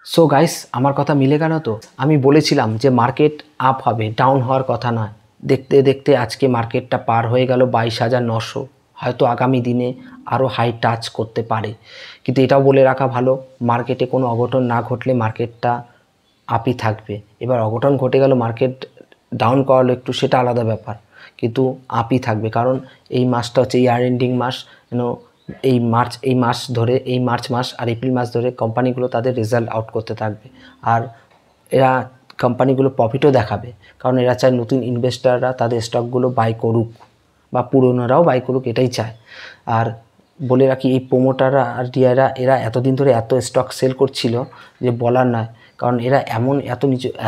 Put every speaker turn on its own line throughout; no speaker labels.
So guys, আমার কথা মিলে গেল তো? আমি বলেছিলাম যে মার্কেট আপ হবে, ডাউন হওয়ার কথা নয়। দেখতে দেখতে আজকে মার্কেটটা পার হয়ে গেল 22,900। হয়তো আগামী দিনে আরও হাই টাচ করতে পারে, কিন্তু এটাও বলে রাখা ভালো, মার্কেটে কোনো অঘটন না ঘটলে মার্কেটটা আপই থাকবে। এবার অঘটন ঘটে গেল, মার্কেট ডাউন করালো একটু, সেটা আলাদা ব্যাপার, কিন্তু আপই থাকবে। কারণ এই মাসটা হচ্ছে ইয়ার এন্ডিং মাস। এই মার্চ মাস আর এপ্রিল মাস ধরে কোম্পানিগুলো তাদের রেজাল্ট আউট করতে থাকবে। আর এরা কোম্পানিগুলো প্রফিটও দেখাবে, কারণ এরা চায় নতুন ইনভেস্টাররা তাদের স্টকগুলো বাই করুক, বা পুরনোরাও বাই করুক, এটাই চায়। আর বলে রাখি, এই প্রোমোটাররা আর ডিআইরা এরা এতদিন ধরে এত স্টক সেল করছিল যে বলার নয়। কারণ এরা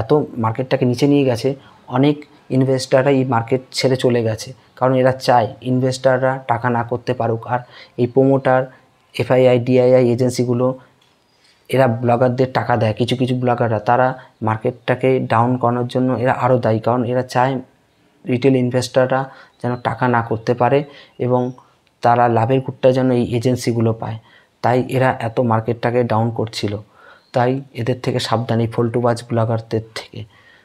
এত মার্কেটটাকে নিচে নিয়ে গেছে, অনেক ইনভেস্টাররা এই মার্কেট ছেড়ে চলে গেছে। কারণ এরা চায় ইনভেস্টাররা টাকা না করতে পারুক। আর এই প্রোমোটার, এফআইআই, ডিআইআই এজেন্সিগুলো, এরা ব্লগারদের টাকা দেয়। কিছু কিছু ব্লগাররা তারা মার্কেটটাকে ডাউন করানোর জন্য এরা আরও দায়ী। কারণ এরা চায় রিটেল ইনভেস্টাররা যেন টাকা না করতে পারে, এবং তারা লাভের কুটটা যেন এই এজেন্সিগুলো পায়। তাই এরা এত মার্কেটটাকে ডাউন করছিল। তাই এদের থেকে সাবধানী, ফল্টুবাজ ব্লগারদের থেকে।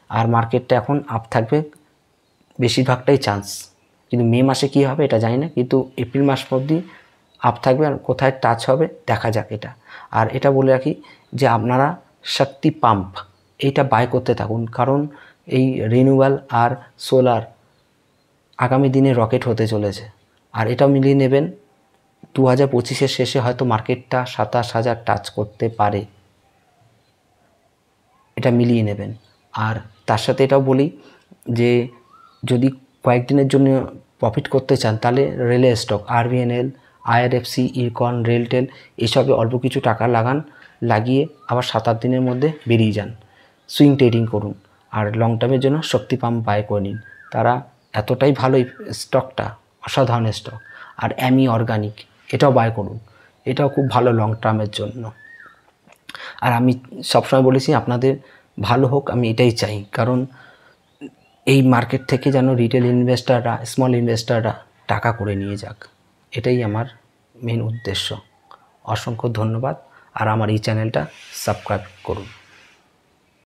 আর মার্কেটটা এখন আপ থাকবে বেশিরভাগটাই চান্স, কিন্তু মে মাসে কী হবে এটা জানি না, কিন্তু এপ্রিল মাস অবধি আপ থাকবে। আর কোথায় টাচ হবে দেখা যাক এটা। আর এটা বলে রাখি যে আপনারা শক্তি পাম্প এইটা বাই করতে থাকুন, কারণ এই রিনিউয়াল আর সোলার আগামী দিনে রকেট হতে চলেছে। আর এটাও মিলিয়ে নেবেন, 2025-এর শেষে হয়তো মার্কেটটা 27,000 টাচ করতে পারে, এটা মিলিয়ে নেবেন। আর তার সাথে এটাও বলি যে যদি কয়েকদিনের জন্য প্রফিট করতে চান, তাহলে রেলের stock RBNL, IRFC, IRCON, RailTel এসবে অল্প কিছু টাকা লাগিয়ে আবার 7-8 দিনের মধ্যে বেরিয়ে যান, সুইং ট্রেডিং করুন। আর লং টার্মের জন্য শক্তি পাম্প বাই করে নিন। তারা এতটাই ভালো, এই স্টকটা অসাধারণ স্টক। আর অ্যামি অর্গানিক এটাও বাই করুন, এটাও খুব ভালো লং টার্মের জন্য। আর আমি সবসময় বলেছি আপনাদের ভালো হোক, আমি এটাই চাই। কারণ এই মার্কেট থেকে যেন রিটেল ইনভেস্টাররা, স্মল ইনভেস্টাররা টাকা করে নিয়ে যাক, এটাই আমার মেন উদ্দেশ্য। অসংখ্য ধন্যবাদ। আর আমার এই চ্যানেলটা সাবস্ক্রাইব করুন।